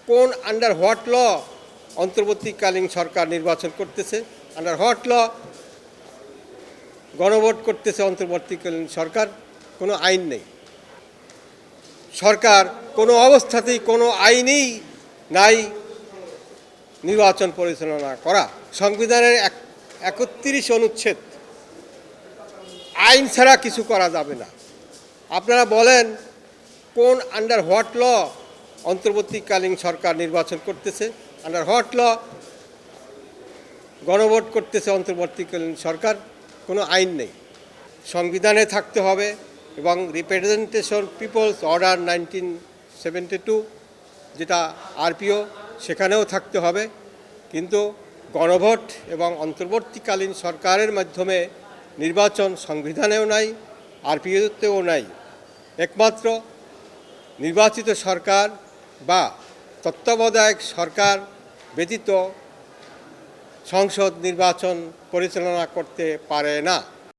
কোন under what ল অন্তর্বর্তীকালীন সরকার নির্বাচন করতেছে, আন্ডার হোয়াট ল গণভোট করতেছে অন্তর্বর্তীকালীন সরকার? কোনো আইন নেই। সরকার কোনো অবস্থাতেই কোনো আইনেই নাই নির্বাচন পরিচালনা করা। সংবিধানের ৩১ অনুচ্ছেদ, আইন ছাড়া কিছু করা যাবে না। আপনারা বলেন কোন আন্ডার হোয়াট ল অন্তর্বর্তীকালীন সরকার নির্বাচন করতেছে, আন্ডার হোয়াট ল গণভোট করতেছে অন্তর্বর্তীকালীন সরকার? কোনো আইন নেই। সংবিধানে থাকতে হবে এবং রিপ্রেজেন্টেশন পিপলস অর্ডার 1972 যেটা আরপিও, সেখানেও থাকতে হবে। কিন্তু গণভোট এবং অন্তর্বর্তীকালীন সরকারের মাধ্যমে নির্বাচন সংবিধানেও নাই, আরপিওতেও নাই। একমাত্র নির্বাচিত সরকার বা তত্ত্বাবধায়ক সরকার ব্যতীত সংসদ নির্বাচন পরিচালনা করতে পারে না।